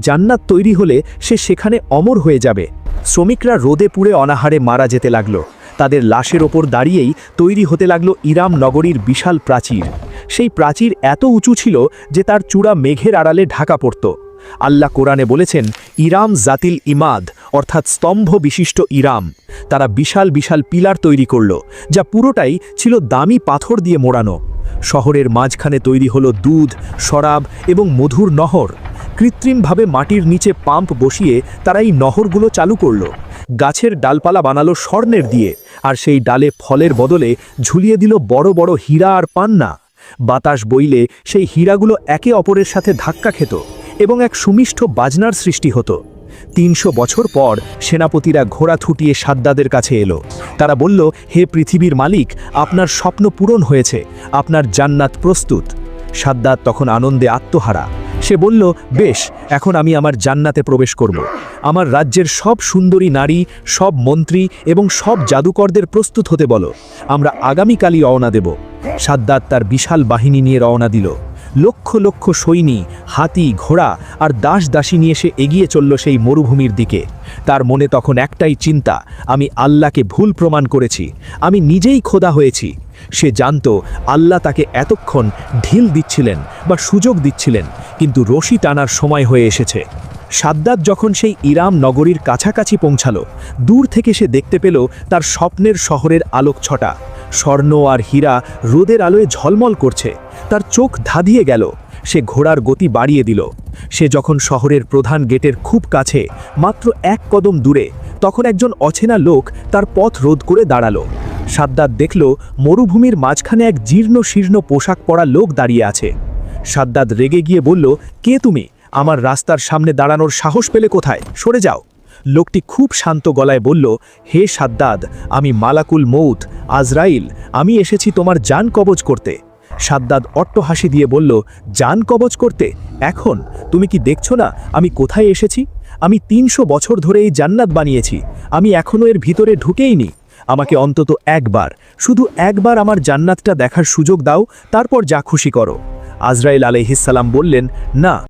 জান্নাত তৈরি হলে সে সেখানে অমর হয়ে যাবে। শ্রমিকরা রোদে পুড়ে অনাহারে মারা যেতে লাগল। তাদের লাশের ওপর দাঁড়িয়েই তৈরি হতে লাগল ইরাম নগরীর বিশাল প্রাচীর। সেই প্রাচীর এত উঁচু ছিল যে তার চূড়া মেঘের আড়ালে ঢাকা পড়ত। আল্লাহ কোরআনে বলেছেন, ইরাম জাতিল ইমাদ, অর্থাৎ স্তম্ভ বিশিষ্ট ইরাম। তারা বিশাল বিশাল পিলার তৈরি করল, যা পুরোটাই ছিল দামি পাথর দিয়ে মোড়ানো। শহরের মাঝখানে তৈরি হলো দুধ, শরাব এবং মধুর নহর। কৃত্রিমভাবে মাটির নিচে পাম্প বসিয়ে তারা এই নহরগুলো চালু করল। গাছের ডালপালা বানালো স্বর্ণের দিয়ে, আর সেই ডালে ফলের বদলে ঝুলিয়ে দিল বড় বড় হীরা আর পান্না। বাতাস বইলে সেই হীরাগুলো একে অপরের সাথে ধাক্কা খেত এবং এক সুমিষ্ঠ বাজনার সৃষ্টি হতো। ৩০০ বছর পর সেনাপতিরা ঘোড়া ছুটিয়ে সাদ্দাদের কাছে এলো। তারা বলল, হে পৃথিবীর মালিক, আপনার স্বপ্ন পূরণ হয়েছে, আপনার জান্নাত প্রস্তুত। সাদ্দাত তখন আনন্দে আত্মহারা। সে বলল, বেশ, এখন আমি আমার জান্নাতে প্রবেশ করব। আমার রাজ্যের সব সুন্দরী নারী, সব মন্ত্রী এবং সব জাদুকরদের প্রস্তুত হতে বলো, আমরা আগামীকালই রওনা দেব। সাদ্দাত তার বিশাল বাহিনী নিয়ে রওনা দিল। লক্ষ লক্ষ সৈনী, হাতি, ঘোড়া আর দাস দাসী নিয়ে সে এগিয়ে চলল সেই মরুভূমির দিকে। তার মনে তখন একটাই চিন্তা, আমি আল্লাহকে ভুল প্রমাণ করেছি, আমি নিজেই খোদা হয়েছি। সে জানত আল্লাহ তাকে এতক্ষণ ঢিল দিচ্ছিলেন বা সুযোগ দিচ্ছিলেন, কিন্তু রশি টানার সময় হয়ে এসেছে। সাদ্দাত যখন সেই ইরাম নগরীর কাছাকাছি পৌঁছালো, দূর থেকে সে দেখতে পেল তার স্বপ্নের শহরের আলোকছটা। স্বর্ণ আর হীরা রোদের আলোয় ঝলমল করছে। তার চোখ ধাঁধিয়ে গেল। সে ঘোড়ার গতি বাড়িয়ে দিল। সে যখন শহরের প্রধান গেটের খুব কাছে, মাত্র এক কদম দূরে, তখন একজন অচেনা লোক তার পথ রোধ করে দাঁড়ালো। সাদ্দাত দেখল মরুভূমির মাঝখানে এক জীর্ণ শীর্ণ পোশাক পরা লোক দাঁড়িয়ে আছে। সাদ্দাত রেগে গিয়ে বলল, কে তুমি? আমার রাস্তার সামনে দাঁড়ানোর সাহস পেলে কোথায়? সরে যাও। লোকটি খুব শান্ত গলায় বলল, হে সাদ্দাত, আমি মালাকুল মৌত, আজরাইল, আমি এসেছি তোমার জান কবজ করতে। সাদ্দাত অট্টহাসি দিয়ে বলল, জান কবজ করতে? এখন? তুমি কি দেখছো না আমি কোথায় এসেছি? আমি ৩০০ বছর ধরে এই জান্নাত বানিয়েছি, আমি এখনও এর ভিতরে ঢুকেইনি। আমাকে অন্তত একবার, শুধু একবার আমার জান্নাতটা দেখার সুযোগ দাও, তারপর যা খুশি করো। আজরাইল আলাইহিস সালাম বললেন, না,